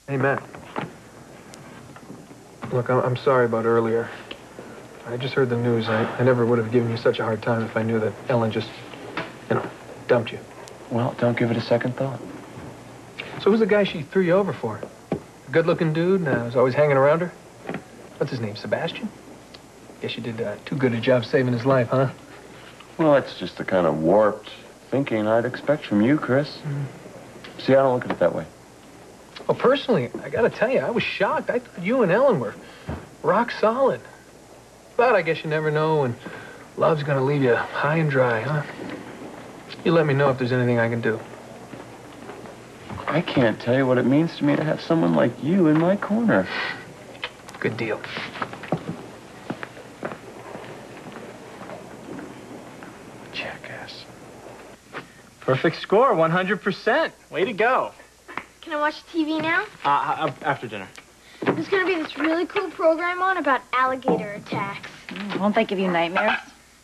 Hey, Matt. Look, I'm sorry about earlier. I just heard the news. I never would have given you such a hard time if I knew that Ellen just, dumped you. Well, don't give it a second thought. So who's the guy she threw you over for? A good-looking dude and was always hanging around her? What's his name, Sebastian? Guess you did too good a job saving his life, huh? Well, that's just the kind of warped thinking I'd expect from you, Chris. See, I don't look at it that way. Well, personally, I gotta tell you, I was shocked. I thought you and Ellen were rock solid. But I guess you never know when love's gonna leave you high and dry, huh? You let me know if there's anything I can do. I can't tell you what it means to me to have someone like you in my corner. Good deal. Jackass. Perfect score, 100%. Way to go. Can I watch TV now? After dinner. There's gonna be this really cool program on about alligator attacks. Won't that give you nightmares?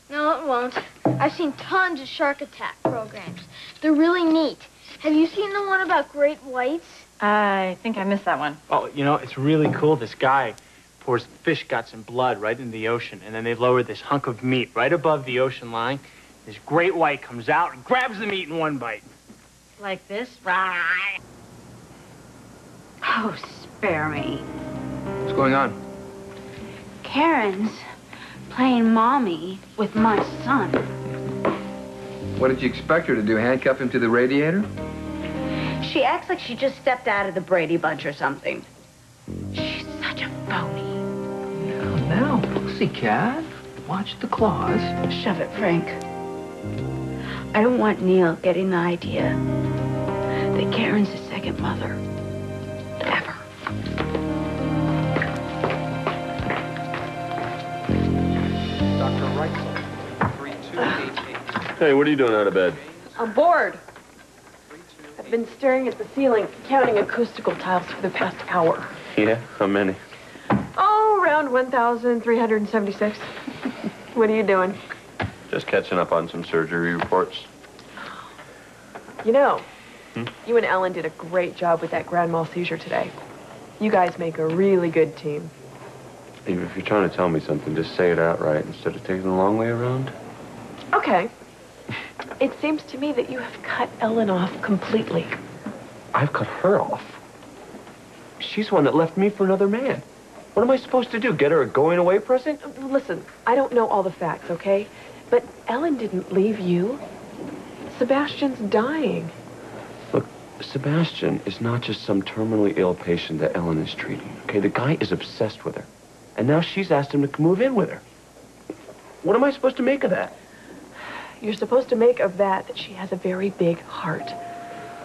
No, it won't. I've seen tons of shark attack programs. They're really neat. Have you seen the one about great whites? I think I missed that one. Oh, it's really cool. This guy pours fish guts and blood right into the ocean, and then they lower this hunk of meat right above the ocean line. This great white comes out and grabs the meat in one bite. Like this? Oh, spare me. What's going on? Karen's playing mommy with my son. What did you expect her to do, handcuff him to the radiator? She acts like she just stepped out of the Brady Bunch or something. She's such a phony. Now, pussycat. Watch the claws. Shove it, Frank. I don't want Neil getting the idea that Karen's his second mother. Ever. Dr. Reitzel, 3288. Hey, what are you doing out of bed? I'm bored. I've been staring at the ceiling, counting acoustical tiles for the past hour. Yeah? How many? Oh, around 1,376. What are you doing? Just catching up on some surgery reports. You know, you and Ellen did a great job with that grand mal seizure today. You guys make a really good team. Even if you're trying to tell me something, just say it outright instead of taking the long way around. Okay. It seems to me that you have cut Ellen off completely. I've cut her off. She's the one that left me for another man. What am I supposed to do? Get her a going-away present? Listen, I don't know all the facts, okay? But Ellen didn't leave you. Sebastian's dying. Look, Sebastian is not just some terminally ill patient that Ellen is treating, okay? The guy is obsessed with her. And now she's asked him to move in with her. What am I supposed to make of that? You're supposed to make of that she has a very big heart.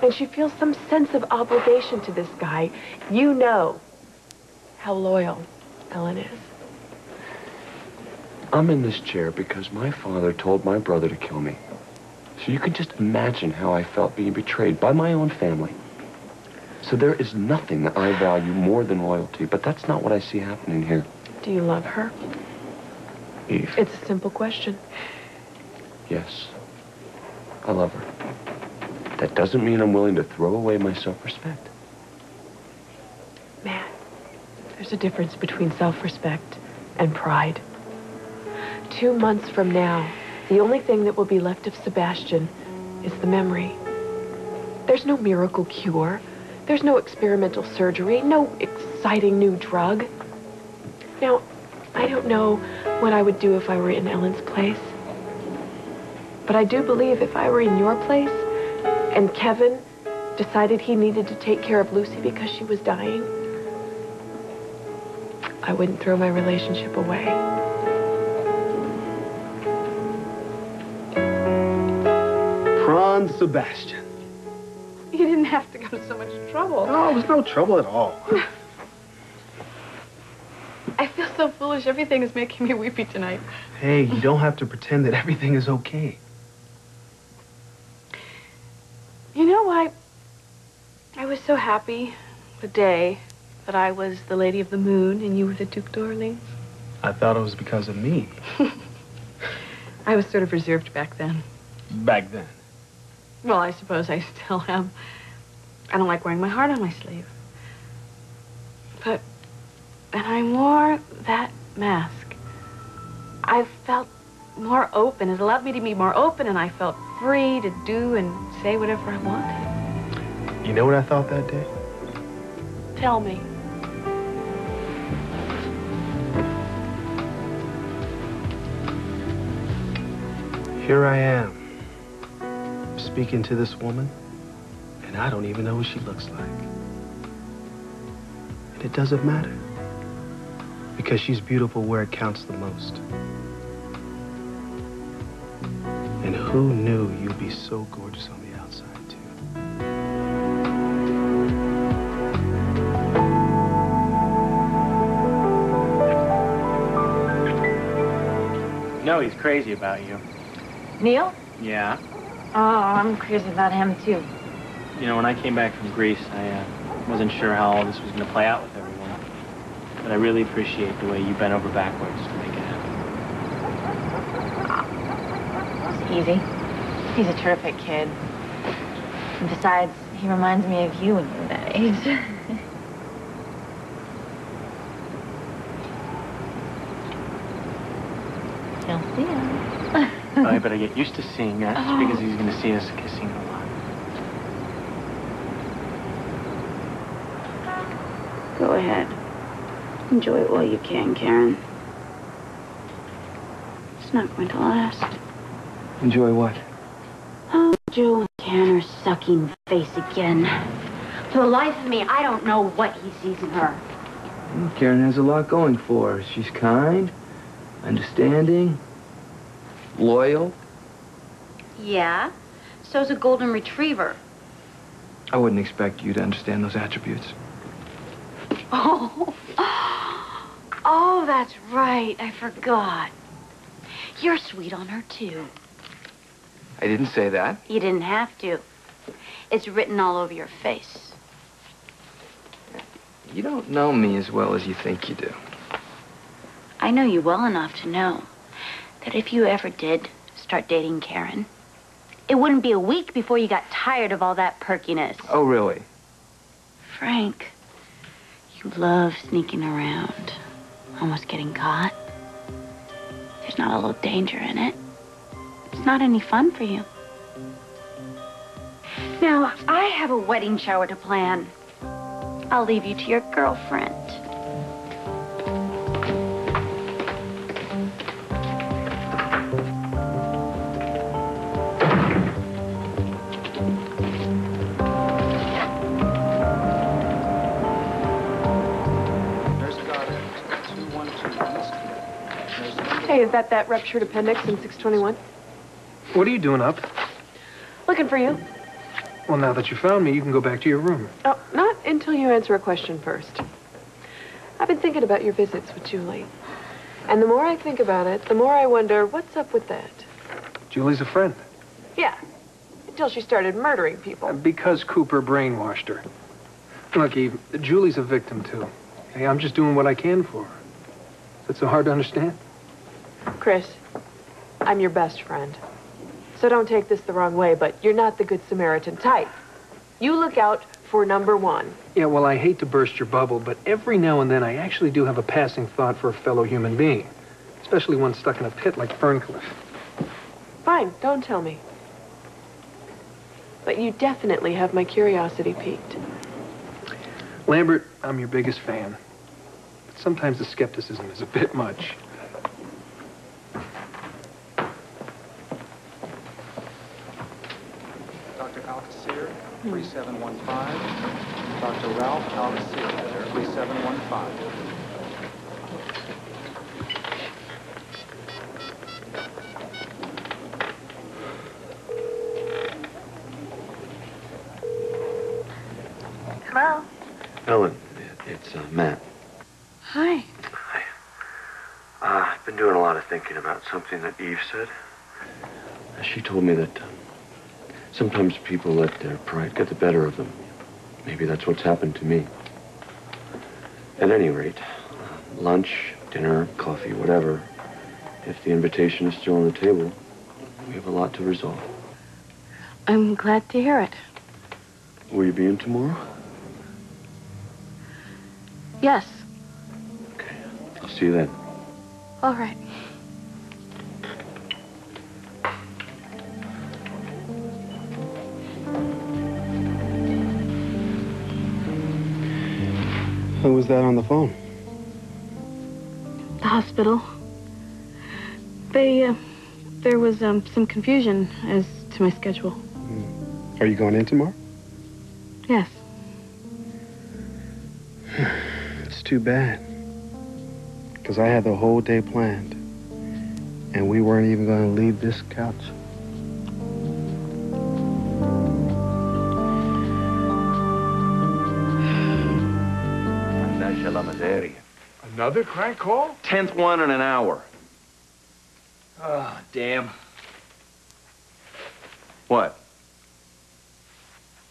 And she feels some sense of obligation to this guy. You know how loyal Ellen is. I'm in this chair because my father told my brother to kill me. So you can just imagine how I felt being betrayed by my own family. So there is nothing that I value more than loyalty, but that's not what I see happening here. Do you love her? Eve. It's a simple question. Yes. I love her. That doesn't mean I'm willing to throw away my self-respect. Matt, there's a difference between self-respect and pride. 2 months from now, the only thing that will be left of Sebastian is the memory. There's no miracle cure. There's no experimental surgery, no exciting new drug. Now, I don't know what I would do if I were in Ellen's place. But I do believe if I were in your place and Kevin decided he needed to take care of Lucy because she was dying, I wouldn't throw my relationship away. Prawn Sebastian. You didn't have to go to so much trouble. No, it was no trouble at all. I feel so foolish. Everything is making me weepy tonight. Hey, you don't have to pretend that everything is okay. You know why I was so happy the day that I was the Lady of the Moon and you were the Duke d'Orleans? I thought it was because of me. I was sort of reserved back then. Back then. Well, I suppose I still am. I don't like wearing my heart on my sleeve. But when I wore that mask, I felt more open. It allowed me to be more open, and I felt free to do and say whatever I wanted. You know what I thought that day? Tell me. Here I am, speaking to this woman, and I don't even know what she looks like. And it doesn't matter, because she's beautiful where it counts the most. And who knew you'd be so gorgeous on the outside, too? No, he's crazy about you. Neil? Yeah. Oh, I'm crazy about him, too. You know, when I came back from Greece, I wasn't sure how all this was going to play out with everyone. But I really appreciate the way you bent over backwards to make it happen. It's easy. He's a terrific kid. And besides, he reminds me of you when you were that age. He'll see him. Well, I better get used to seeing that, just because he's going to see us kissing a lot. Go ahead. Enjoy it while you can, Karen. It's not going to last. Enjoy what? Oh, Joe and Karen are sucking face again. For the life of me, I don't know what he sees in her. Karen has a lot going for her. She's kind, understanding, loyal. Yeah, so's a golden retriever. I wouldn't expect you to understand those attributes. Oh, oh, that's right. I forgot. You're sweet on her, too. I didn't say that. You didn't have to. It's written all over your face. You don't know me as well as you think you do. I know you well enough to know that if you ever did start dating Karen, it wouldn't be a week before you got tired of all that perkiness. Oh, really? Frank, you love sneaking around, almost getting caught. There's not a little danger in it. It's not any fun for you. Now, I have a wedding shower to plan. I'll leave you to your girlfriend. Hey, is that ruptured appendix in 621? What are you doing up? Looking for you. Well, now that you found me, you can go back to your room. Oh, not until you answer a question first. I've been thinking about your visits with Julie. And the more I think about it, the more I wonder, what's up with that? Julie's a friend. Yeah, until she started murdering people. Because Cooper brainwashed her. Look, Eve, Julie's a victim, too. Hey, I'm just doing what I can for her. Is that so hard to understand? Chris, I'm your best friend. So don't take this the wrong way, but you're not the Good Samaritan type. You look out for number one. Yeah, well, I hate to burst your bubble, but every now and then I actually do have a passing thought for a fellow human being. Especially one stuck in a pit like Ferncliff. Fine, don't tell me. But you definitely have my curiosity piqued. Lambert, I'm your biggest fan. But sometimes the skepticism is a bit much. Dr. Alcacer, 3715. Dr. Ralph Alcacer, 3715. Hello? Ellen, it's Matt. Hi. Hi. I've been doing a lot of thinking about something that Eve said. She told me that sometimes people let their pride get the better of them. Maybe that's what's happened to me. At any rate, lunch, dinner, coffee, whatever, if the invitation is still on the table, we have a lot to resolve. I'm glad to hear it. Will you be in tomorrow? Yes. Okay. I'll see you then. All right. Who was that on the phone? The hospital. There was some confusion as to my schedule. Are you going in tomorrow? Yes. It's too bad. Because I had the whole day planned. And we weren't even going to leave this couch. Another crank call? 10th one in an hour. Oh, damn. What?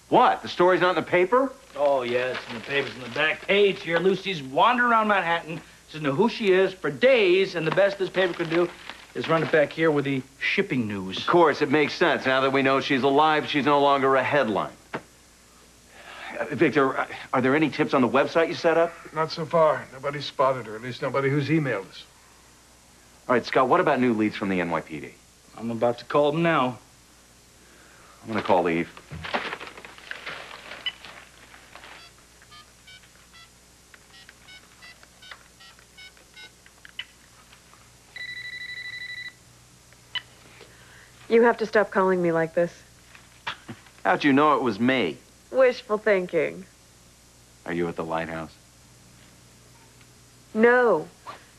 What? The story's not in the paper? Oh, yeah, it's in the papers on the back page here. Lucy's wandering around Manhattan, doesn't know who she is for days, and the best this paper could do is run it back here with the shipping news. Of course, it makes sense. Now that we know she's alive, she's no longer a headline. Victor, are there any tips on the website you set up? Not so far. Nobody's spotted her, at least nobody who's emailed us. All right, Scott, what about new leads from the NYPD? I'm about to call them now. I'm gonna call Eve. You have to stop calling me like this. How'd you know it was me? Wishful thinking. Are you at the lighthouse? No.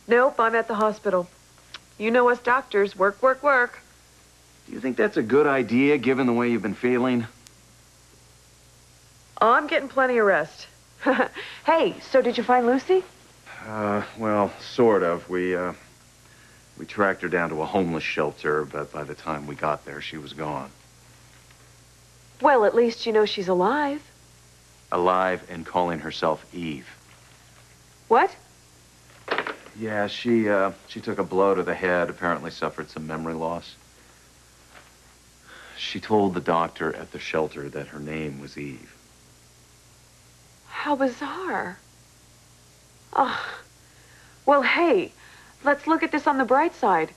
Nope, I'm at the hospital. You know us doctors, work, work, work. Do you think that's a good idea, given the way you've been feeling? I'm getting plenty of rest. Hey, so did you find Lucy? Well, sort of. We tracked her down to a homeless shelter, but by the time we got there, she was gone. Well, at least you know she's alive. Alive and calling herself Eve. What? Yeah, she took a blow to the head, apparently suffered some memory loss. She told the doctor at the shelter that her name was Eve. How bizarre. Oh. Well, hey, let's look at this on the bright side.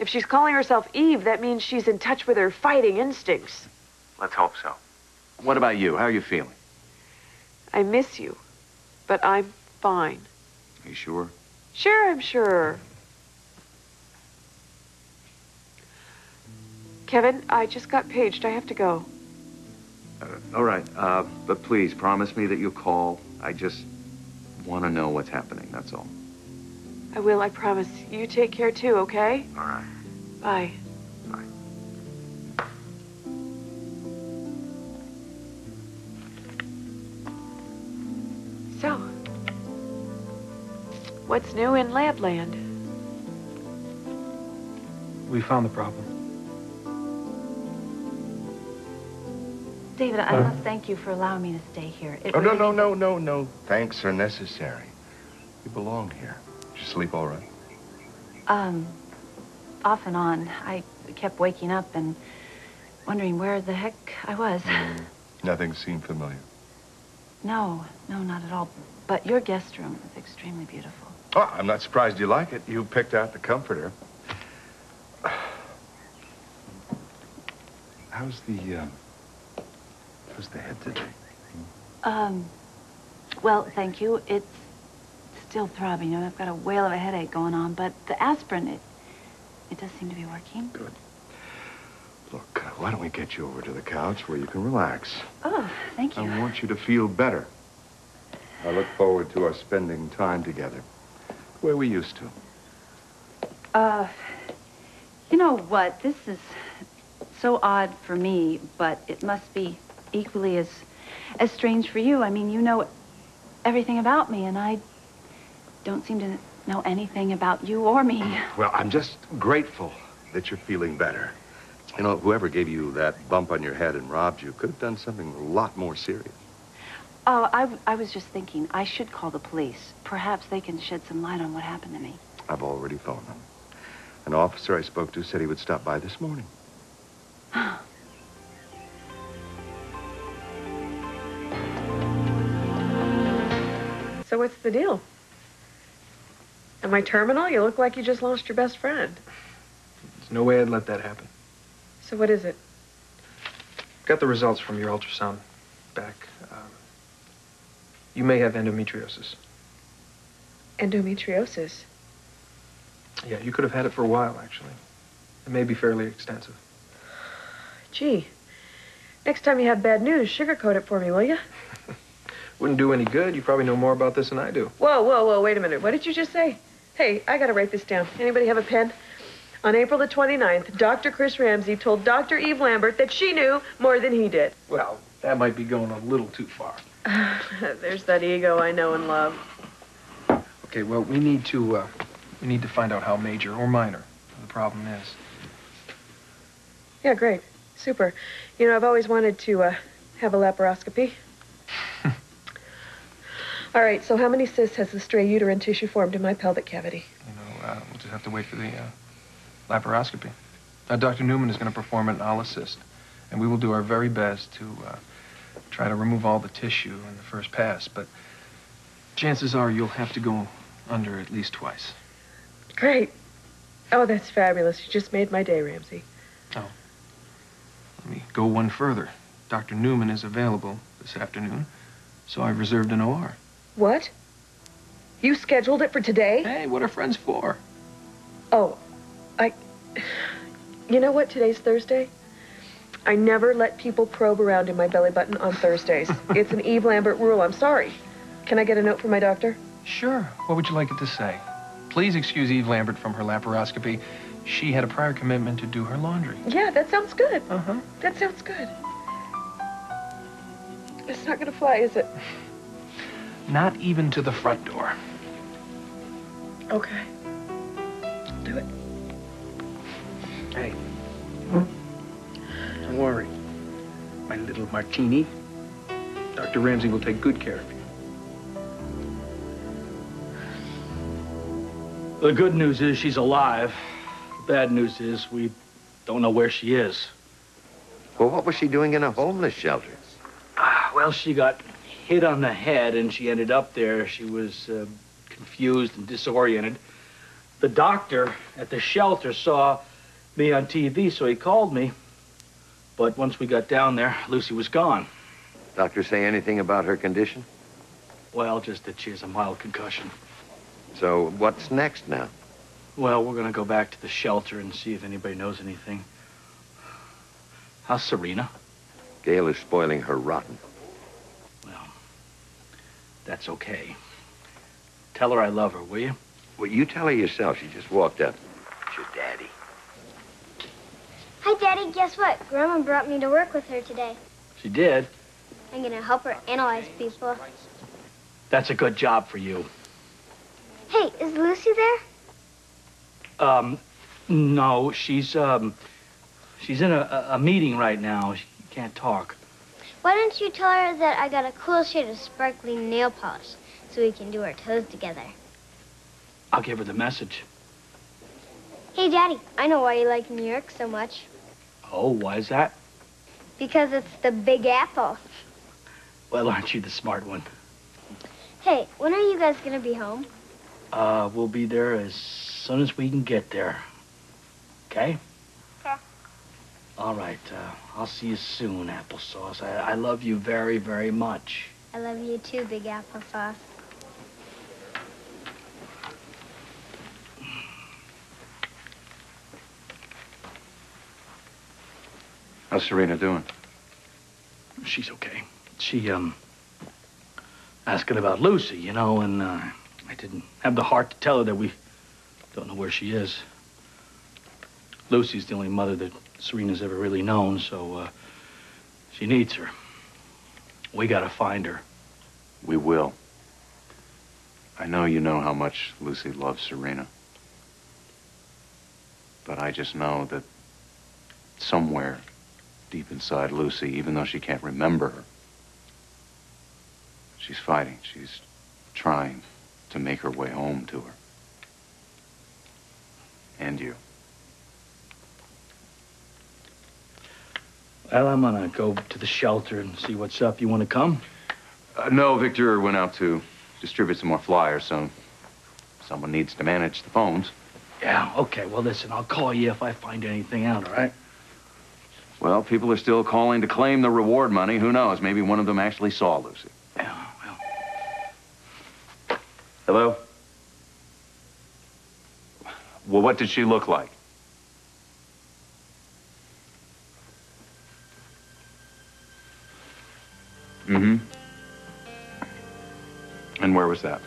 If she's calling herself Eve, that means she's in touch with her fighting instincts. Let's hope so. What about you? How are you feeling? I miss you, but I'm fine. Are you sure? Sure, I'm sure. Kevin, I just got paged. I have to go. All right, but please promise me that you'll call. I just want to know what's happening, that's all. I will, I promise. You take care too, okay? All right. Bye. Bye. So, what's new in Labland? We found the problem. David, I must thank you for allowing me to stay here. Oh, no. Thanks are necessary. You belong here. Did you sleep all right? Off and on. I kept waking up and wondering where the heck I was. Nothing seemed familiar. No, not at all. But your guest room is extremely beautiful. Oh, I'm not surprised you like it. You picked out the comforter. How's the head today? Well, thank you. It's still throbbing. You know, I've got a whale of a headache going on, but the aspirin, it does seem to be working. Good. Look, why don't we get you over to the couch where you can relax? Oh, thank you. I want you to feel better. I look forward to our spending time together, the way we used to. You know what? This is so odd for me, but it must be equally as strange for you. I mean, you know everything about me, and I don't seem to know anything about you or me. Well, I'm just grateful that you're feeling better. You know, whoever gave you that bump on your head and robbed you could have done something a lot more serious. Oh, I was just thinking I should call the police. Perhaps they can shed some light on what happened to me. I've already phoned them. An officer I spoke to said he would stop by this morning. So what's the deal? Am I terminal? You look like you just lost your best friend. There's no way I'd let that happen. So what is it? Got the results from your ultrasound back. You may have endometriosis. Endometriosis? Yeah, you could have had it for a while, actually. It may be fairly extensive. Gee, next time you have bad news, sugarcoat it for me, will you? Wouldn't do any good. You probably know more about this than I do. Whoa, wait a minute. What did you just say? Hey, I gotta write this down. Anybody have a pen? On April the 29th, Dr. Chris Ramsey told Dr. Eve Lambert that she knew more than he did. Well, that might be going a little too far. There's that ego I know and love. Okay, well, we need to find out how major or minor the problem is. Yeah, great. Super. You know, I've always wanted to have a laparoscopy. All right, so how many cysts has the stray uterine tissue formed in my pelvic cavity? We'll just have to wait for the laparoscopy. Dr. Newman is going to perform an analysis, and we will do our very best to try to remove all the tissue in the first pass, but chances are you'll have to go under at least twice. Great. Oh, that's fabulous. You just made my day, Ramsey. Oh. Let me go one further. Dr. Newman is available this afternoon, so I've reserved an OR. What? You scheduled it for today? Hey, what are friends for? Oh, you know what? Today's Thursday. I never let people probe around in my belly button on Thursdays. It's an Eve Lambert rule. I'm sorry. Can I get a note from my doctor? Sure. What would you like it to say? Please excuse Eve Lambert from her laparoscopy. She had a prior commitment to do her laundry. Yeah, that sounds good. Uh-huh. That sounds good. It's not gonna fly, is it? Not even to the front door. Okay. I'll do it. Hey. Don't worry. My little martini. Dr. Ramsey will take good care of you. The good news is she's alive. The bad news is we don't know where she is. Well, what was she doing in a homeless shelter? Well, she got hit on the head and she ended up there. She was confused and disoriented. The doctor at the shelter saw me on TV, so he called me. But once we got down there, Lucy was gone. Doctor say anything about her condition? Well, just that she has a mild concussion. So what's next now? Well, we're going to go back to the shelter and see if anybody knows anything. How's Serena? Gail is spoiling her rotten. Well, that's okay. Tell her I love her, will you? Well, you tell her yourself. She just walked up. It's your daddy. Hi, Daddy. Guess what? Grandma brought me to work with her today. She did? I'm gonna help her analyze people. That's a good job for you. Hey, is Lucy there? No, she's in a meeting right now. She can't talk. Why don't you tell her that I got a cool shade of sparkling nail polish so we can do our toes together? I'll give her the message. Hey, Daddy, I know why you like New York so much. Oh, why is that? Because it's the Big Apple. Well, aren't you the smart one? Hey, when are you guys gonna be home? We'll be there as soon as we can get there. Okay? Okay. All right, I'll see you soon, Applesauce. I love you very, very much. I love you too, Big Applesauce. How's Serena doing? She's okay. She, asking about Lucy, you know, and, I didn't have the heart to tell her that we don't know where she is. Lucy's the only mother that Serena's ever really known, so, she needs her. We gotta find her. We will. I know you know how much Lucy loves Serena. But I just know that somewhere deep inside Lucy, even though she can't remember her, she's fighting. She's trying to make her way home to her. And you. Well, I'm gonna go to the shelter and see what's up. You wanna come? No, Victor went out to distribute some more flyers, so someone needs to manage the phones. Yeah, okay. Well, listen, I'll call you if I find anything out, all right? Well, people are still calling to claim the reward money. Who knows? Maybe one of them actually saw Lucy. Yeah, well. Hello? Well, what did she look like? Mm-hmm. And where was that?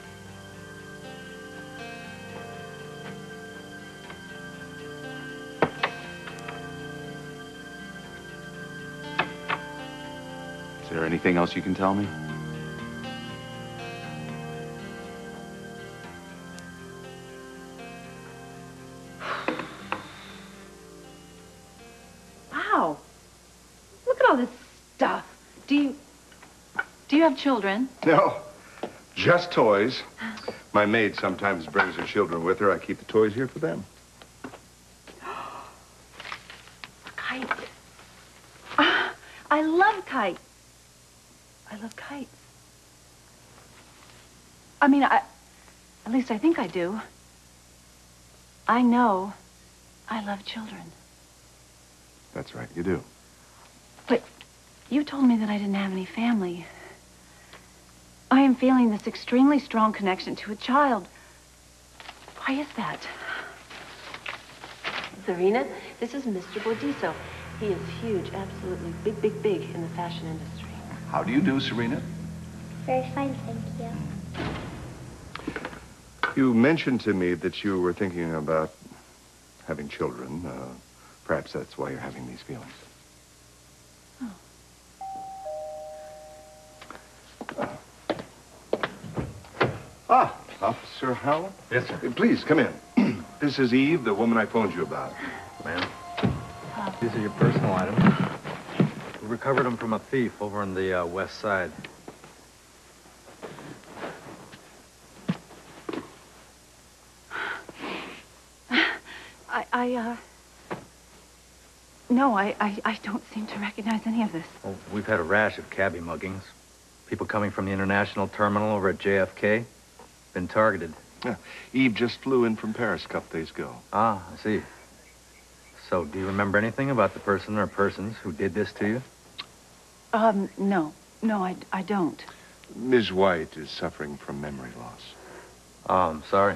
Is there anything else you can tell me? Wow. Look at all this stuff. Do you have children? No, just toys. My maid sometimes brings her children with her. I keep the toys here for them. Kites. Ah, I love kites. I love kites. I mean, at least I think I do. I know I love children. That's right, you do. But you told me that I didn't have any family. I am feeling this extremely strong connection to a child. Why is that? Serena, this is Mr. Bordiso. He is huge, absolutely big, big, big in the fashion industry. How do you do, Serena? Very fine, thank you. You mentioned to me that you were thinking about having children. Perhaps that's why you're having these feelings. Ah, Officer Howell? Yes, sir. Please, come in. This is Eve, the woman I phoned you about. Ma'am, these are your personal items. We recovered them from a thief over on the west side. No, I don't seem to recognize any of this. Well, we've had a rash of cabbie muggings. People coming from the international terminal over at JFK. Been targeted. Yeah. Eve just flew in from Paris a couple days ago. Ah, I see. So, do you remember anything about the person or persons who did this to you? No. No, I don't. Ms. White is suffering from memory loss. Oh, I'm sorry.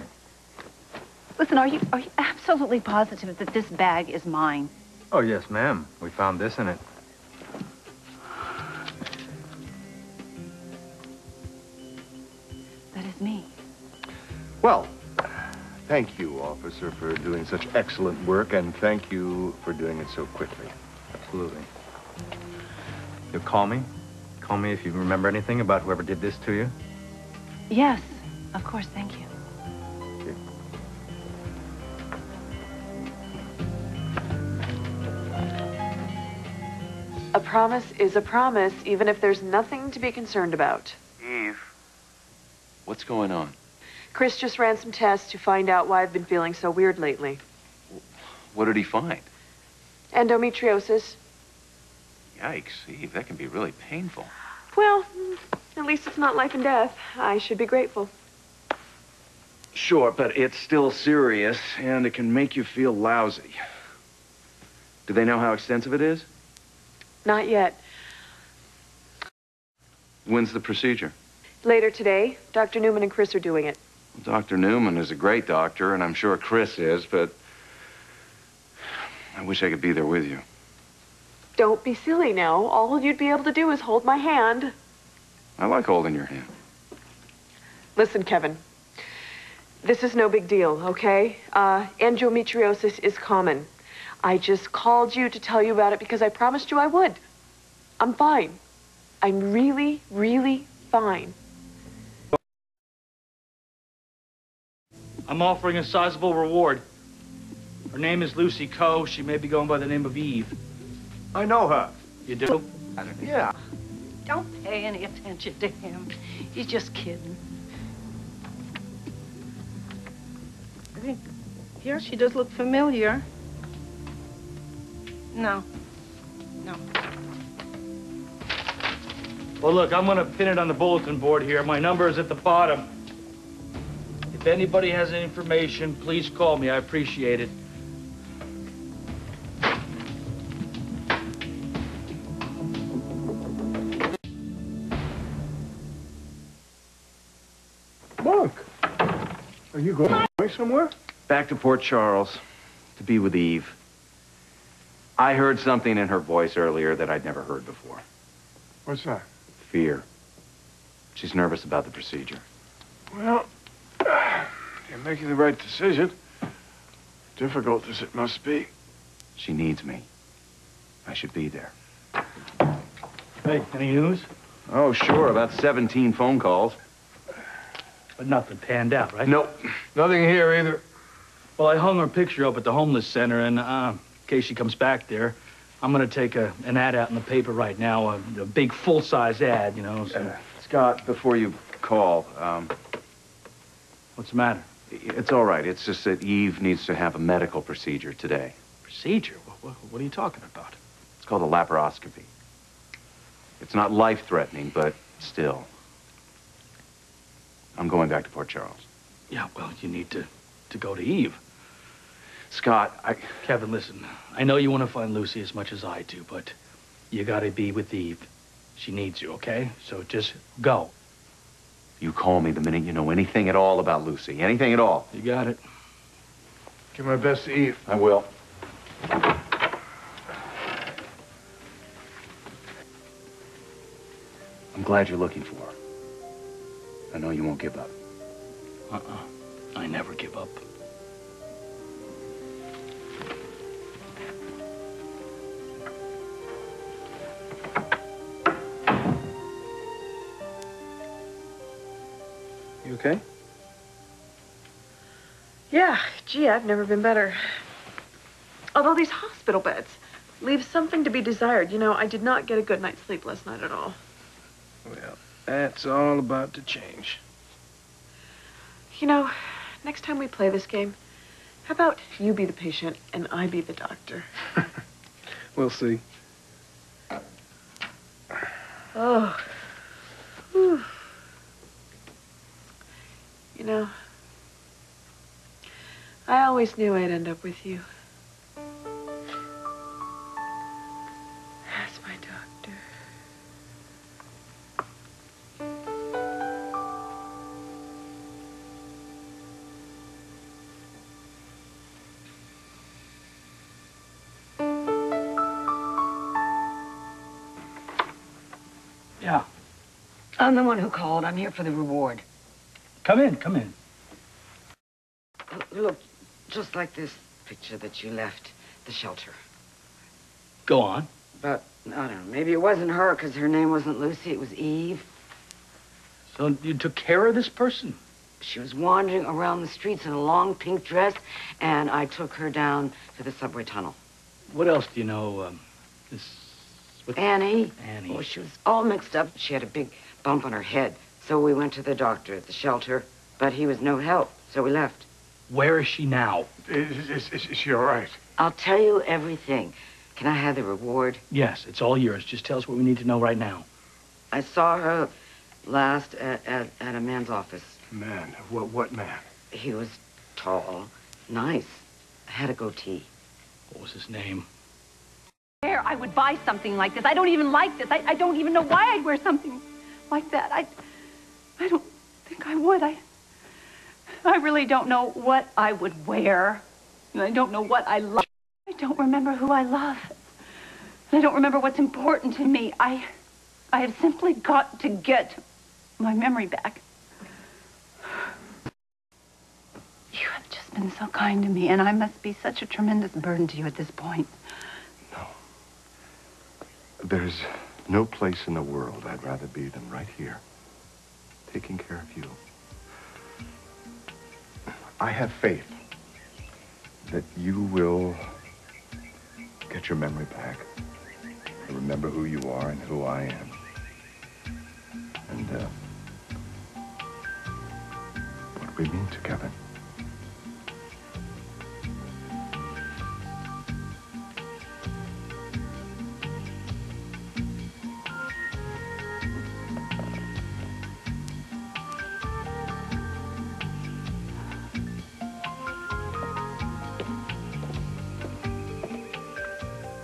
Listen, are you absolutely positive that this bag is mine? Oh, yes, ma'am. We found this in it. That is me. Well, thank you, officer, for doing such excellent work, and thank you for doing it so quickly. Absolutely. You'll call me? Call me if you remember anything about whoever did this to you? Yes, of course, thank you. Okay. A promise is a promise, even if there's nothing to be concerned about. Eve. What's going on? Chris just ran some tests to find out why I've been feeling so weird lately. What did he find? Endometriosis. Yikes, Eve, that can be really painful. Well, at least it's not life and death. I should be grateful. Sure, but it's still serious, and it can make you feel lousy. Do they know how extensive it is? Not yet. When's the procedure? Later today, Dr. Newman and Chris are doing it. Dr. Newman is a great doctor, and I'm sure Chris is, but I wish I could be there with you. Don't be silly now. All you'd be able to do is hold my hand. I like holding your hand. Listen, Kevin. This is no big deal, okay? Endometriosis is common. I just called you to tell you about it because I promised you I would. I'm fine. I'm really, really fine. I'm offering a sizable reward. Her name is Lucy Coe. She may be going by the name of Eve. I know her. You do? Yeah. Don't pay any attention to him. He's just kidding. I think, here, she does look familiar. No. No. Well, look, I'm gonna pin it on the bulletin board here. My number is at the bottom. If anybody has any information, please call me. I appreciate it. Mark, are you going somewhere? Back to Port Charles to be with Eve. I heard something in her voice earlier that I'd never heard before. What's that? Fear. She's nervous about the procedure. Well, you're making the right decision. Difficult as it must be. She needs me. I should be there. Hey, any news? Oh, sure. About 17 phone calls. But nothing panned out, right? Nope. Nothing here either. Well, I hung her picture up at the homeless center, and in case she comes back there, I'm going to take an ad out in the paper right now, a big full-size ad, you know. So. Scott, before you call, What's the matter? It's all right. It's just that Eve needs to have a medical procedure today. Procedure? What are you talking about? It's called a laparoscopy. It's not life-threatening, but still. I'm going back to Port Charles. Yeah, well, you need to go to Eve. Scott, Kevin, listen. I know you want to find Lucy as much as I do, but you got to be with Eve. She needs you, okay? So just go. You call me the minute you know anything at all about Lucy. Anything at all. You got it. Give my best to Eve. I will. I'm glad you're looking for her. I know you won't give up. I never give up. You okay? Yeah, gee, I've never been better. Although these hospital beds leave something to be desired. You know, I did not get a good night's sleep last night at all. Well, that's all about to change. You know, next time we play this game, how about you be the patient and I be the doctor? We'll see. Oh. Whew. You know, I always knew I'd end up with you. As my doctor. Yeah. I'm the one who called. I'm here for the reward. Come in, come in. Look, just like this picture that you left the shelter. Go on. But, I don't know, maybe it wasn't her because her name wasn't Lucy, it was Eve. So you took care of this person? She was wandering around the streets in a long pink dress, and I took her down to the subway tunnel. What else do you know? Annie. Annie. Oh, she was all mixed up. She had a big bump on her head. So we went to the doctor at the shelter, but he was no help, so we left. Where is she now? Is she all right? I'll tell you everything. Can I have the reward? Yes, it's all yours. Just tell us what we need to know right now. I saw her last at a man's office. Man? What man? He was tall, nice, had a goatee. What was his name? I would buy something like this. I don't even like this. I don't even know why I'd wear something like that. I don't think I would. I really don't know what I would wear. And I don't know what I love. I don't remember who I love. And I don't remember what's important to me. I have simply got to get my memory back. You have just been so kind to me, and I must be such a tremendous burden to you at this point. There's no place in the world I'd rather be than right here, taking care of you. I have faith that you will get your memory back, and remember who you are and who I am. And what we mean together.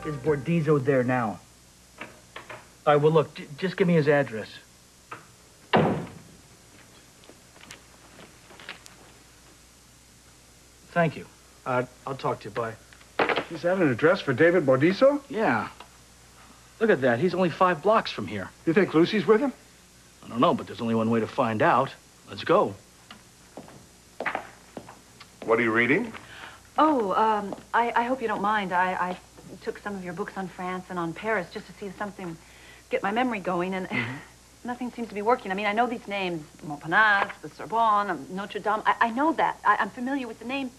Is Bordizzo there now? All right, well, look, just give me his address. Thank you. I'll talk to you. Bye. Is that an address for David Bordizzo? Yeah. Look at that. He's only 5 blocks from here. You think Lucy's with him? I don't know, but there's only one way to find out. Let's go. What are you reading? Oh, I hope you don't mind. I took some of your books on France and on Paris just to see something, get my memory going, and nothing seems to be working. I mean, I know these names, Montparnasse, the Sorbonne, Notre Dame. I know that. I'm familiar with the names,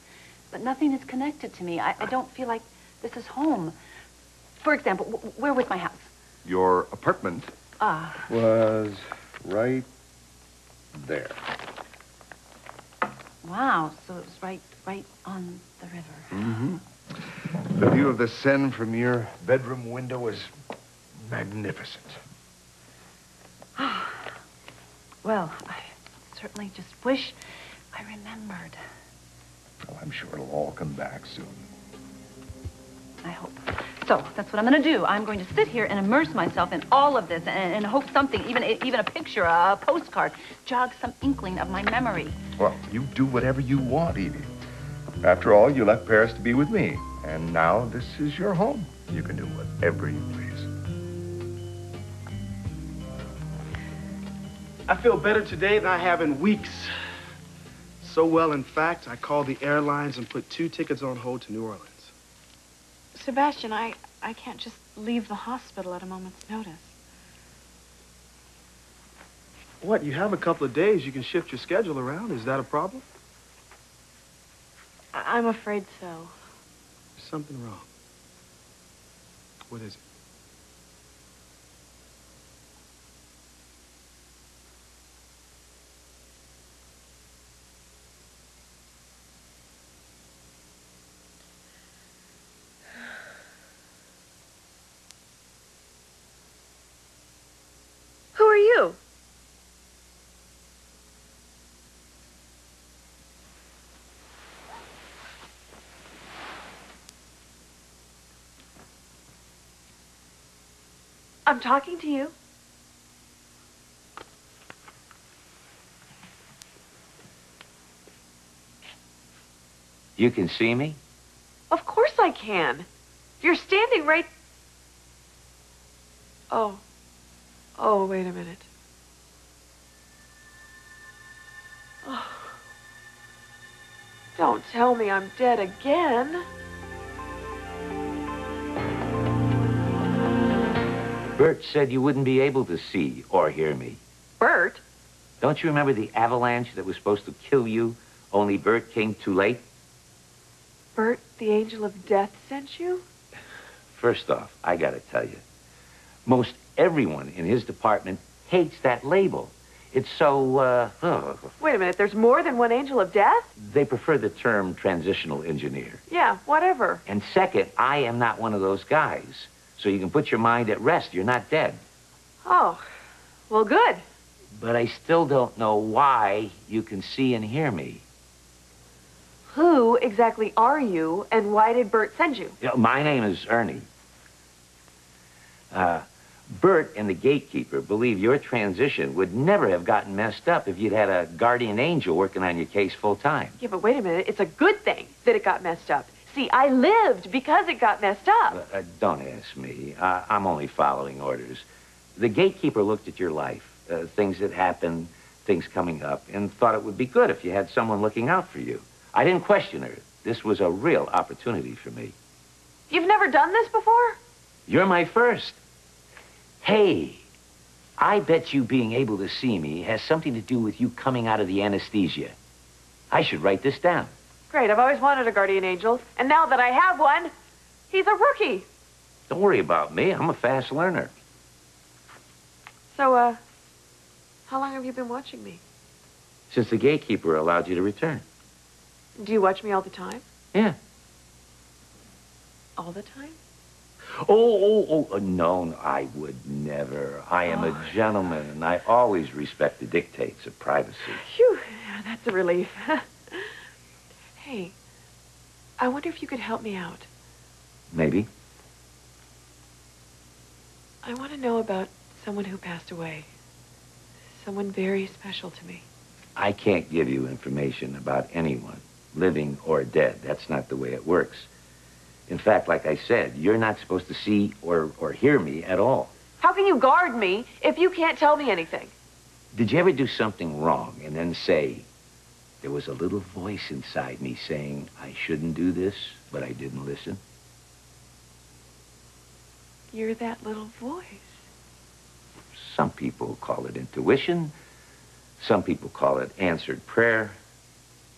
but nothing is connected to me. I don't feel like this is home. For example, where was my house? Your apartment was right there. Wow, so it was right on the river. Mm-hmm. The view of the Seine from your bedroom window is magnificent. Well, I certainly just wish I remembered. Well, I'm sure it'll all come back soon. I hope. So, that's what I'm going to do. I'm going to sit here and immerse myself in all of this and hope something, even a picture, a postcard, jogs some inkling of my memory. Well, you do whatever you want, Edie. After all, you left Paris to be with me. And now this is your home. You can do whatever you please. I feel better today than I have in weeks. So well, in fact, I called the airlines and put 2 tickets on hold to New Orleans. Sebastian, I can't just leave the hospital at a moment's notice. What, you have a couple of days. You can shift your schedule around. Is that a problem? I'm afraid so. There's something wrong. What is it? Who are you? I'm talking to you. You can see me? Of course I can. You're standing right... Oh. Oh, wait a minute. Oh. Don't tell me I'm dead again. Bert said you wouldn't be able to see or hear me. Bert? Don't you remember the avalanche that was supposed to kill you, only Bert came too late? Bert, the angel of death, sent you? First off, I gotta tell you, most everyone in his department hates that label. It's so, Wait a minute, there's more than one angel of death? They prefer the term transitional engineer. Yeah, whatever. And second, I am not one of those guys. So you can put your mind at rest. You're not dead. Oh, well, good. But I still don't know why you can see and hear me. Who exactly are you, and why did Bert send you? You know, my name is Ernie. Bert and the gatekeeper believe your transition would never have gotten messed up if you'd had a guardian angel working on your case full time. Yeah, but wait a minute. It's a good thing that it got messed up. See, I lived because it got messed up. Don't ask me. I'm only following orders. The gatekeeper looked at your life, things that happened, things coming up, and thought it would be good if you had someone looking out for you. I didn't question her. This was a real opportunity for me. You've never done this before? You're my first. Hey, I bet you being able to see me has something to do with you coming out of the anesthesia. I should write this down. Great, I've always wanted a guardian angel, and now that I have one, he's a rookie. Don't worry about me. I'm a fast learner. So, how long have you been watching me? Since the gatekeeper allowed you to return. Do you watch me all the time? Yeah. All the time? No, I would never. I am a gentleman, and I always respect the dictates of privacy. Phew, yeah, that's a relief. Hey, I wonder if you could help me out. Maybe. I want to know about someone who passed away. Someone very special to me. I can't give you information about anyone, living or dead. That's not the way it works. In fact, like I said, you're not supposed to see or hear me at all. How can you guard me if you can't tell me anything? Did you ever do something wrong and then say, there was a little voice inside me saying, I shouldn't do this, but I didn't listen? You're that little voice. Some people call it intuition. Some people call it answered prayer.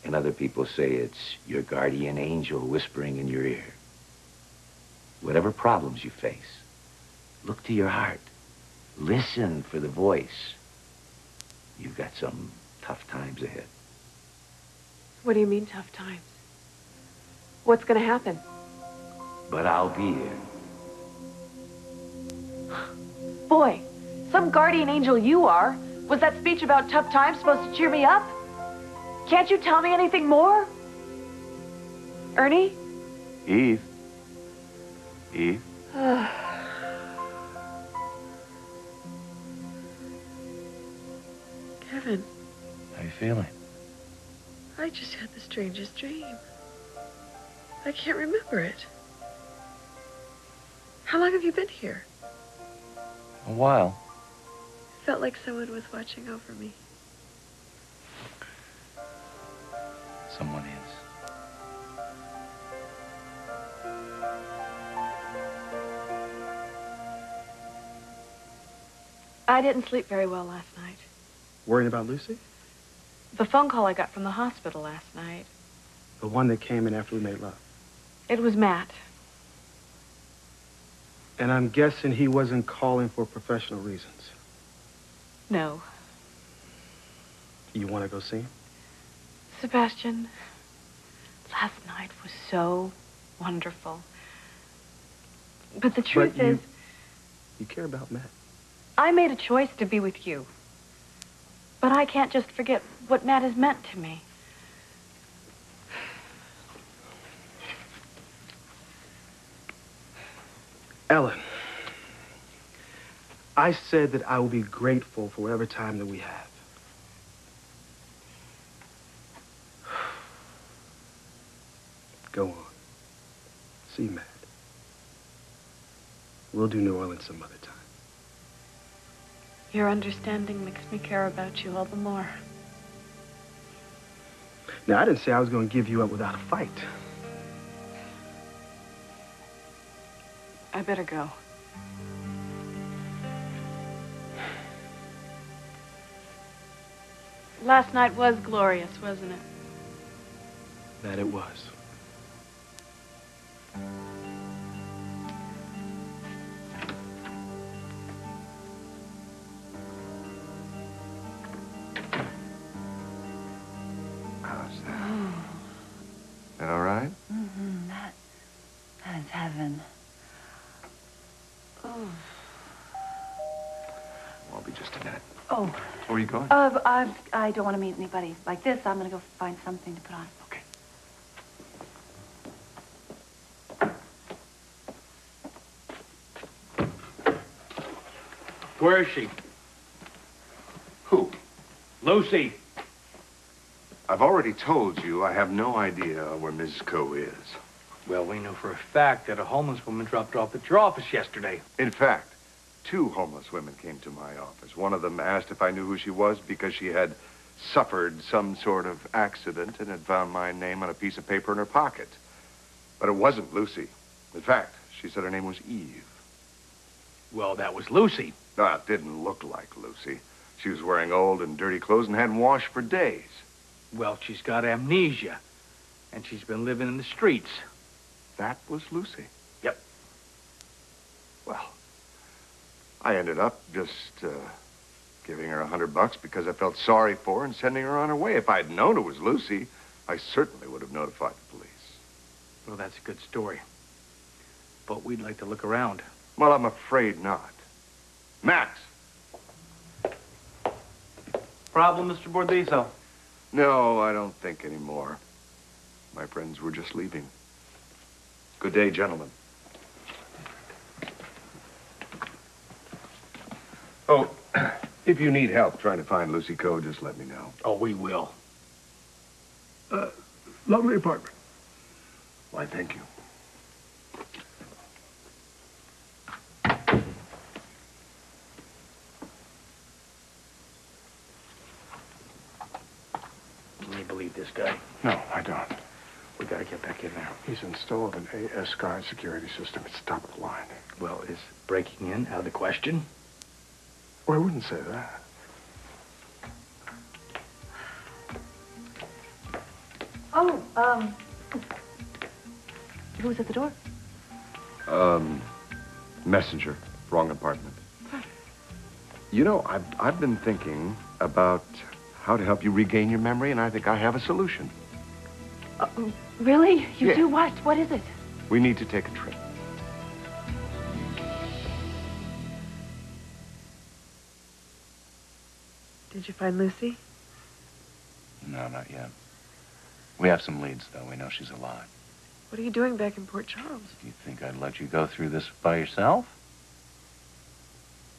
And other people say it's your guardian angel whispering in your ear. Whatever problems you face, look to your heart. Listen for the voice. You've got some tough times ahead. What do you mean, tough times? What's going to happen? But I'll be here. Boy, some guardian angel you are. Was that speech about tough times supposed to cheer me up? Can't you tell me anything more? Ernie? Eve. Eve? Kevin, How you feeling? I just had the strangest dream. I can't remember it. How long have you been here? A while. Felt like someone was watching over me. Someone is. I didn't sleep very well last night. Worrying about Lucy? The phone call I got from the hospital last night. The one that came in after we made love. It was Matt. And I'm guessing he wasn't calling for professional reasons. No. You want to go see him? Sebastian, last night was so wonderful. But the truth is, you care about Matt. I made a choice to be with you. But I can't just forget what Matt has meant to me. Ellen, I said that I will be grateful for whatever time that we have. Go on. See Matt. We'll do New Orleans some other time. Your understanding makes me care about you all the more. Now, I didn't say I was going to give you up without a fight. I better go. Last night was glorious, wasn't it? That it was. How's that? That all right? Mm-hmm. That is heaven. Oh. I'll be just a minute. Oh. Where are you going? I don't want to meet anybody like this. I'm going to go find something to put on. Okay. Where is she? Who? Lucy. I've already told you I have no idea where Mrs. Coe is. Well, we know for a fact that a homeless woman dropped her off at your office yesterday. In fact, 2 homeless women came to my office. One of them asked if I knew who she was because she had suffered some sort of accident and had found my name on a piece of paper in her pocket. But it wasn't Lucy. In fact, she said her name was Eve. Well, that was Lucy. No, it didn't look like Lucy. She was wearing old and dirty clothes and hadn't washed for days. Well, she's got amnesia, and she's been living in the streets. That was Lucy? Yep. Well, I ended up just giving her $100 because I felt sorry for her and sending her on her way. If I'd known it was Lucy, I certainly would have notified the police. Well, that's a good story. But we'd like to look around. Well, I'm afraid not. Max! Problem, Mr. Bordizo? No, I don't think anymore. My friends were just leaving. Good day, gentlemen. Oh, if you need help trying to find Lucy Coe, just let me know. Oh, we will. Lovely apartment. Why, thank you. Can you believe this guy? No, I don't. We gotta get back in there. He's installed an AS guard security system. It's top of the line. Well, is breaking in out of the question? Well, I wouldn't say that. Oh, who's at the door? Messenger. Wrong apartment. You know, I've been thinking about how to help you regain your memory, and I think I have a solution. Really? You Yeah. do what? What is it? We need to take a trip. Did you find Lucy? No, not yet. We have some leads, though. We know she's alive. What are you doing back in Port Charles? You think I'd let you go through this by yourself?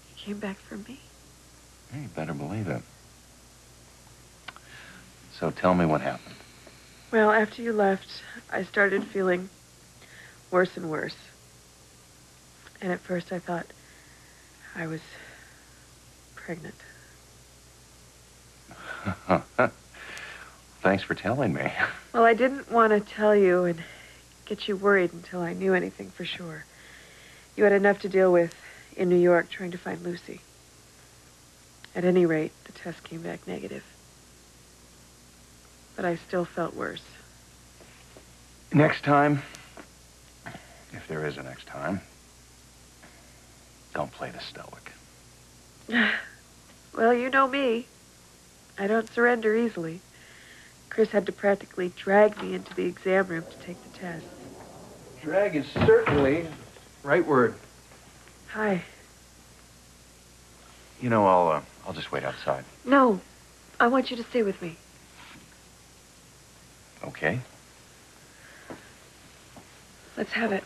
You came back for me. Yeah, you better believe it. So tell me what happened. Well, after you left, I started feeling worse and worse. And at first I thought I was pregnant. Thanks for telling me. Well, I didn't want to tell you and get you worried until I knew anything for sure. You had enough to deal with in New York trying to find Lucy. At any rate, the test came back negative. But I still felt worse. Next time, if there is a next time, don't play the stoic. Well, you know me. I don't surrender easily. Chris had to practically drag me into the exam room to take the test. Drag is certainly the right word. Hi. You know, I'll just wait outside. No, I want you to stay with me. Okay. Let's have it.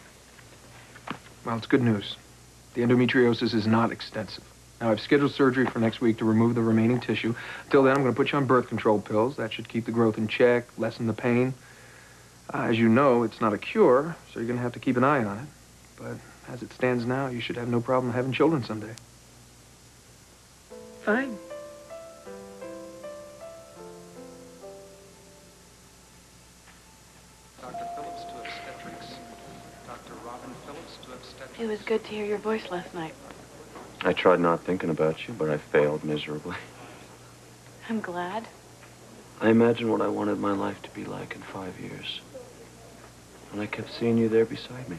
Well, it's good news. The endometriosis is not extensive. Now, I've scheduled surgery for next week to remove the remaining tissue. Till then, I'm going to put you on birth control pills. That should keep the growth in check, lessen the pain. As you know, it's not a cure, so you're going to have to keep an eye on it. But as it stands now, you should have no problem having children someday. Fine. Dr. Phillips to obstetrics. Dr. Robin Phillips to obstetrics. It was good to hear your voice last night. I tried not thinking about you, but I failed miserably. I'm glad. I imagined what I wanted my life to be like in 5 years. And I kept seeing you there beside me.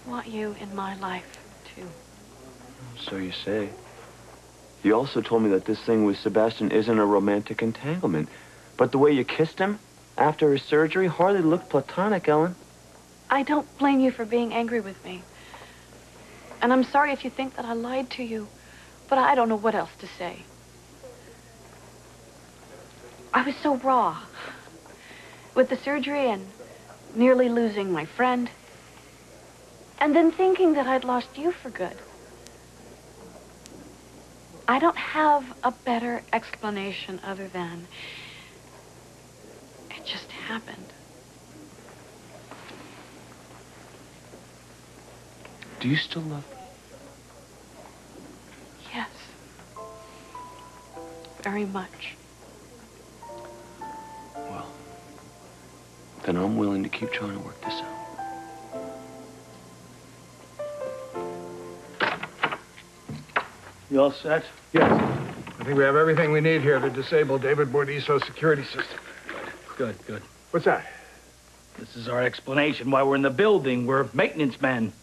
I want you in my life, too. So you say. You also told me that this thing with Sebastian isn't a romantic entanglement. But the way you kissed him after his surgery hardly looked platonic, Ellen. I don't blame you for being angry with me. And I'm sorry if you think that I lied to you, but I don't know what else to say. I was so raw. With the surgery and nearly losing my friend. And then thinking that I'd lost you for good. I don't have a better explanation other than it just happened. Do you still love me? Yes. Very much. Well, then I'm willing to keep trying to work this out. You all set? Yes. I think we have everything we need here to disable David Bordiso's security system. Good, good. What's that? This is our explanation why we're in the building. We're maintenance men.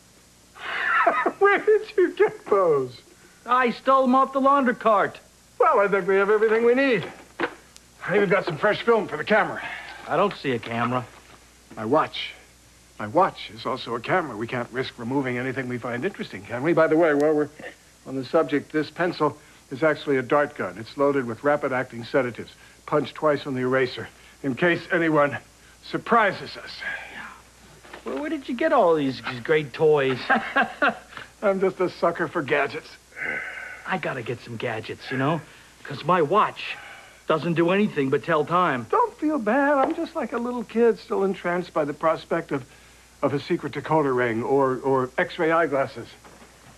Where did you get those? I stole them off the laundry cart. Well, I think we have everything we need. I even got some fresh film for the camera. I don't see a camera. My watch. My watch is also a camera. We can't risk removing anything we find interesting, can we? By the way, while we're on the subject, this pencil is actually a dart gun. It's loaded with rapid-acting sedatives. Punch twice on the eraser, in case anyone surprises us. Well, where did you get all these great toys? I'm just a sucker for gadgets. I gotta get some gadgets, you know? Because my watch doesn't do anything but tell time. Don't feel bad. I'm just like a little kid still entranced by the prospect of a secret decoder ring or X-ray eyeglasses.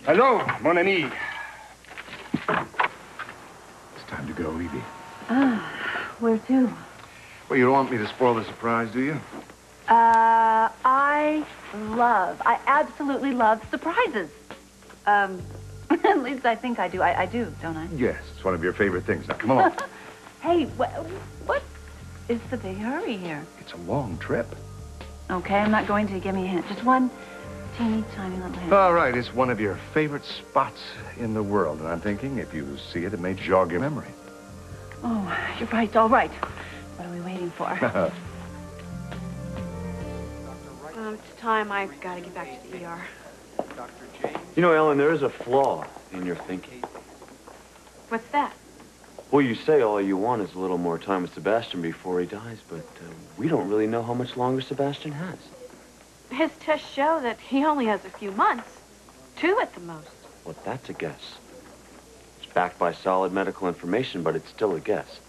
Hello, mon ami. It's time to go, Evie. Where to? Well, you don't want me to spoil the surprise, do you? I absolutely love surprises. At least I think I do. I do, don't I? Yes, it's one of your favorite things. Now, come along. Hey, what is the big hurry here? It's a long trip. Okay, I'm not going to. Give me a hint. Just one teeny tiny little hint. All right, it's one of your favorite spots in the world, and I'm thinking if you see it, it may jog your memory. Oh, you're right. All right. What are we waiting for? It's time. I've got to get back to the ER. You know, Ellen, there is a flaw in your thinking. What's that? Well, you say all you want is a little more time with Sebastian before he dies, but we don't really know how much longer Sebastian has. His tests show that he only has a few months. 2 at the most. Well, that's a guess. It's backed by solid medical information, but it's still a guess.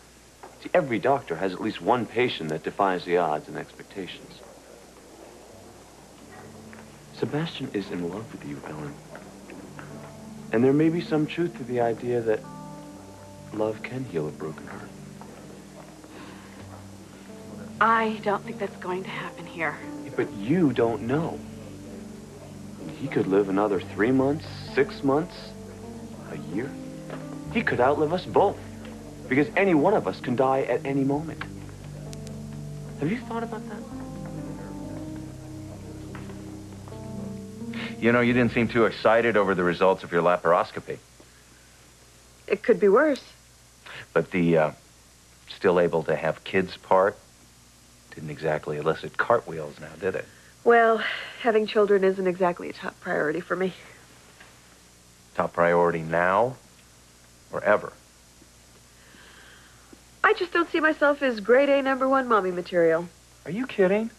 See, every doctor has at least one patient that defies the odds and expectations. Sebastian is in love with you, Ellen. And there may be some truth to the idea that love can heal a broken heart. I don't think that's going to happen here. But you don't know. He could live another 3 months, 6 months, a year. He could outlive us both. Because any one of us can die at any moment. Have you thought about that? You know, you didn't seem too excited over the results of your laparoscopy. It could be worse. But the still able to have kids part didn't exactly elicit cartwheels now, did it? Well, having children isn't exactly a top priority for me. Top priority now or ever? I just don't see myself as grade A #1 mommy material. Are you kidding?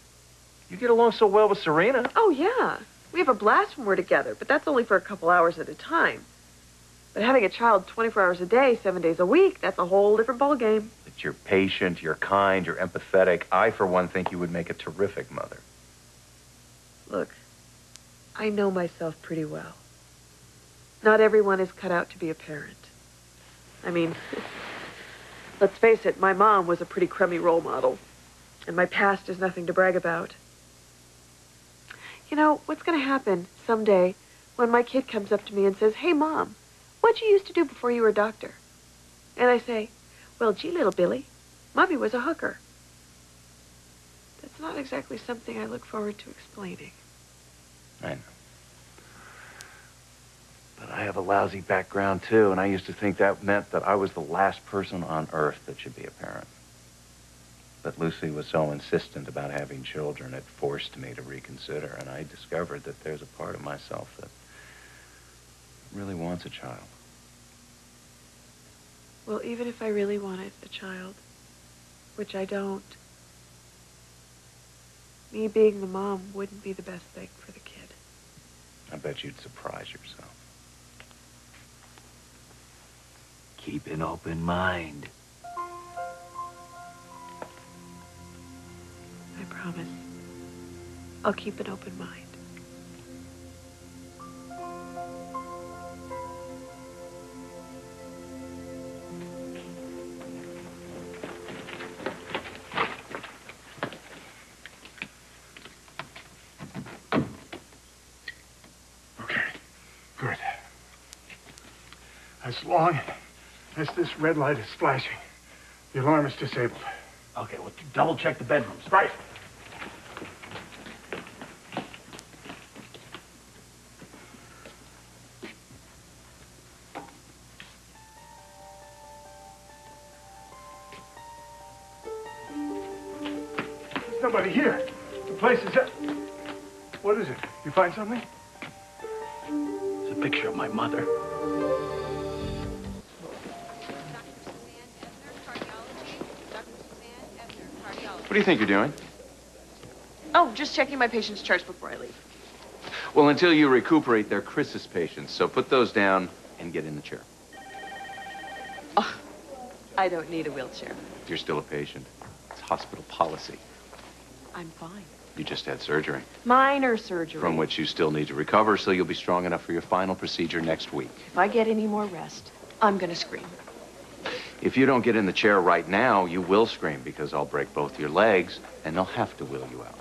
You get along so well with Serena. Oh, yeah. We have a blast when we're together, but that's only for a couple hours at a time. But having a child 24 hours a day, 7 days a week, that's a whole different ballgame. That you're patient, you're kind, you're empathetic. I, for one, think you would make a terrific mother. Look, I know myself pretty well. Not everyone is cut out to be a parent. I mean, let's face it, my mom was a pretty crummy role model. And my past is nothing to brag about. You know, what's going to happen someday when my kid comes up to me and says, "Hey, Mom, what'd you used to do before you were a doctor?" And I say, "Well, gee, little Billy, Mommy was a hooker." That's not exactly something I look forward to explaining. I know. But I have a lousy background, too, and I used to think that meant that I was the last person on earth that should be a parent. But Lucy was so insistent about having children, it forced me to reconsider, and I discovered that there's a part of myself that really wants a child. Well, even if I really wanted a child, which I don't, me being the mom wouldn't be the best thing for the kid. I bet you'd surprise yourself. Keep an open mind. I promise. I'll keep an open mind. Okay, good. As long as this red light is flashing, the alarm is disabled. Okay, well, double check the bedrooms. Right. There's nobody here. The place is up. What is it? You find something? It's a picture of my mother. What do you think you're doing? Oh, just checking my patient's charts before I leave. Well, until you recuperate, they're Chris's patients, so put those down and get in the chair. I don't need a wheelchair. You're still a patient. It's hospital policy. I'm fine. You just had surgery, Minor surgery. from which you still need to recover, so you'll be strong enough for your final procedure next week. If I get any more rest, I'm gonna scream. If you don't get in the chair right now, you will scream because I'll break both your legs and they'll have to wheel you out.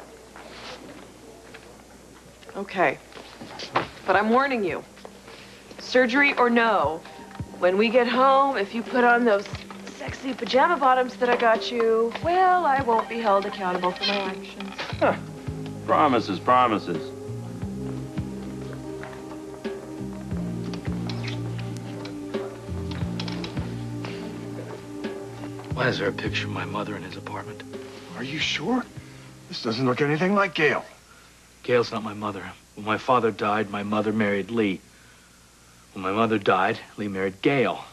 Okay. But I'm warning you. Surgery or no, when we get home, if you put on those sexy pajama bottoms that I got you, well, I won't be held accountable for my actions. Huh. Promises, promises. Why is there a picture of my mother in his apartment? Are you sure? This doesn't look anything like Gail. Gail's not my mother. When my father died, my mother married Lee. When my mother died, Lee married Gail.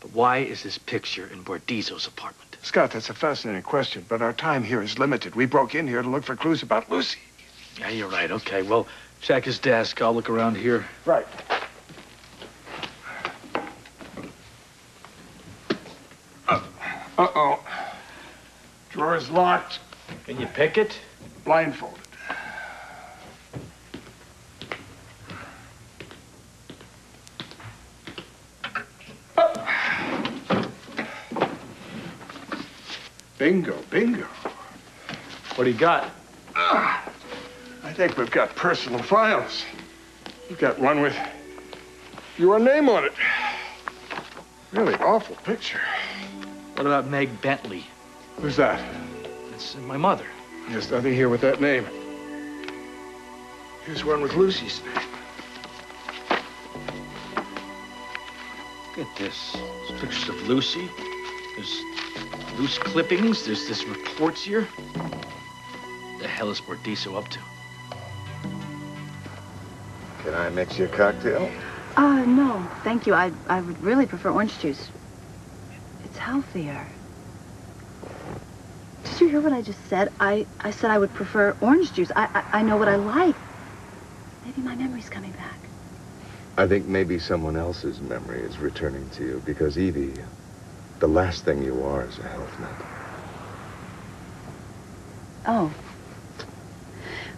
But why is this picture in Bordizzo's apartment? Scott, that's a fascinating question, but our time here is limited. We broke in here to look for clues about Lucy. Yeah, you're right. Okay, well, check his desk. I'll look around here. Right. Uh-oh. Drawer's locked. Can you pick it? Blindfolded. Bingo, bingo. What do you got? I think we've got personal files. We've got one with your name on it. Really awful picture. What about Meg Bentley? Who's that? That's my mother. There's nothing here with that name. Here's one with Lucy's name. Look at this. There's pictures of Lucy. There's loose clippings. There's this reports here. What the hell is Bordizzo up to? Can I mix you a cocktail? No, thank you. I would really prefer orange juice. It's healthier. Did you hear what I just said? I said I would prefer orange juice. I know what I like. Maybe my memory's coming back. I think maybe someone else's memory is returning to you because, Evie, the last thing you are is a health nut. Oh.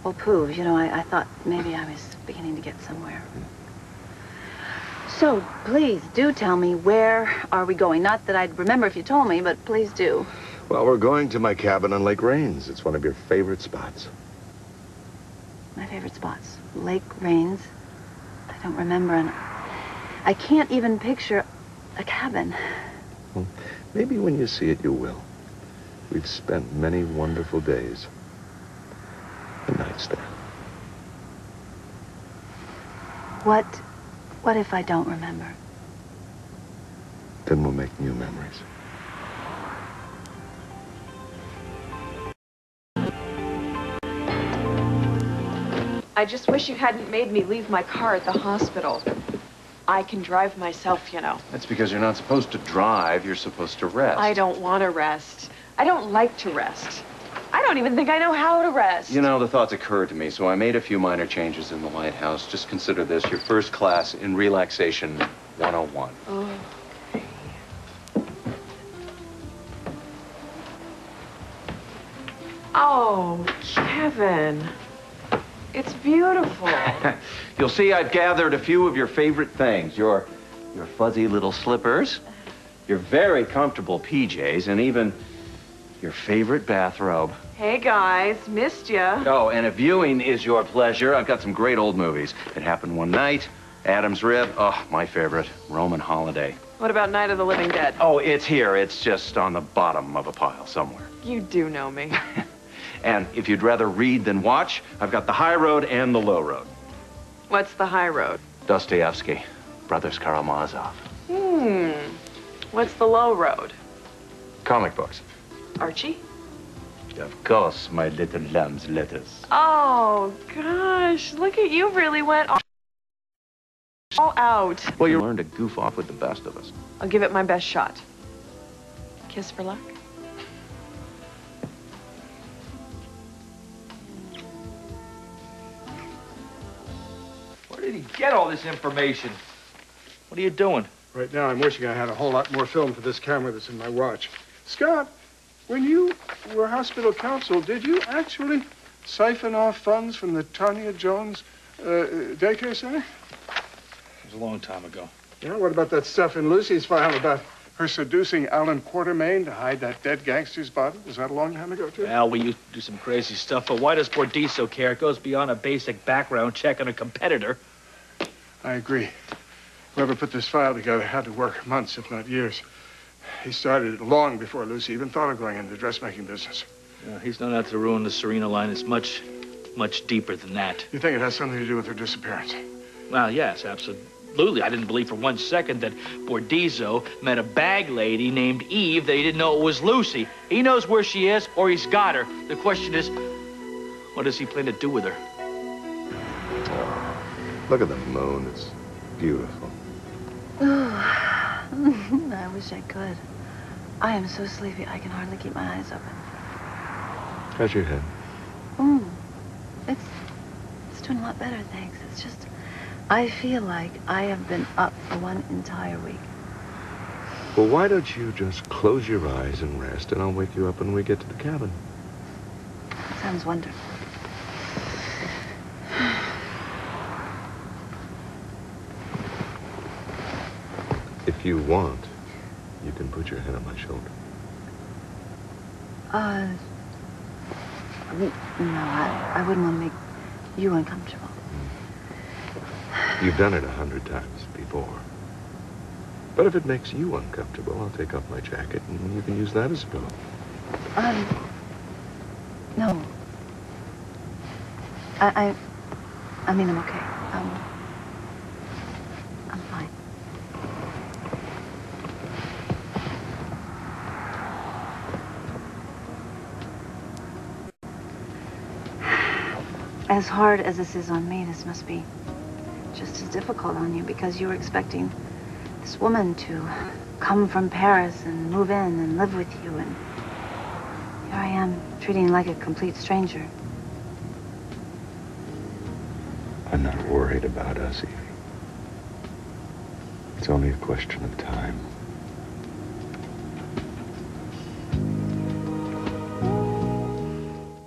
Well, Pooh, you know, I thought maybe I was beginning to get somewhere. So, please, do tell me, where are we going? Not that I'd remember if you told me, but please do. Well, we're going to my cabin on Lake Rains. It's one of your favorite spots. My favorite spots. Lake Rains. I don't remember, and I can't even picture a cabin. Well, maybe when you see it, you will. We've spent many wonderful days and nights there. What if I don't remember? Then we'll make new memories. I just wish you hadn't made me leave my car at the hospital. I can drive myself, you know. That's because you're not supposed to drive. You're supposed to rest. I don't want to rest. I don't like to rest. I don't even think I know how to rest. You know, the thoughts occurred to me, so I made a few minor changes in the lighthouse. Just consider this your first class in relaxation 101. Oh. Oh, Kevin. It's beautiful. You'll see I've gathered a few of your favorite things. Your fuzzy little slippers, your very comfortable PJs, and even your favorite bathrobe. Hey, guys. Missed ya. Oh, and if viewing is your pleasure, I've got some great old movies. It Happened One Night, Adam's Rib, oh, my favorite, Roman Holiday. What about Night of the Living Dead? Oh, it's here. It's just on the bottom of a pile somewhere. You do know me. And if you'd rather read than watch, I've got the high road and the low road. What's the high road? Dostoevsky, Brothers Karamazov. What's the low road? Comic books. Archie? Of course, my little lamb's letters. Oh, gosh. Look at you really went all out. Well, you learn to goof off with the best of us. I'll give it my best shot. Kiss for luck? Where did he get all this information? What are you doing? Right now, I'm wishing I had a whole lot more film for this camera that's in my watch. Scott, when you were hospital counsel, did you actually siphon off funds from the Tanya Jones daycare center? It was a long time ago. Yeah, what about that stuff in Lucy's file about her seducing Alan Quartermain to hide that dead gangster's body? Was that a long time ago, too? Well, we used to do some crazy stuff, but why does Bordiso care? It goes beyond a basic background check on a competitor. I agree. Whoever put this file together had to work months, if not years. He started it long before Lucy even thought of going into the dressmaking business. He's known how to ruin the Serena line. It's much, much deeper than that. You think it has something to do with her disappearance? Well, yes, absolutely. I didn't believe for 1 second that Bordiso met a bag lady named Eve that he didn't know it was Lucy. He knows where she is, or he's got her. The question is, what does he plan to do with her? Oh, look at the moon. It's beautiful. I wish I could. I am so sleepy, I can hardly keep my eyes open. How's your head? It's doing a lot better, thanks. It's just, I feel like I have been up for one entire week. Well, why don't you just close your eyes and rest, and I'll wake you up when we get to the cabin. That sounds wonderful. If you want, you can put your head on my shoulder. No, I wouldn't want to make you uncomfortable. You've done it 100 times before. But if it makes you uncomfortable, I'll take off my jacket and you can use that as a pillow. No. I mean, I'm okay. I'm fine. As hard as this is on me, this must be just as difficult on you because you were expecting this woman to come from Paris and move in and live with you, and here I am treating you like a complete stranger. I'm not worried about us, Evie. It's only a question of time.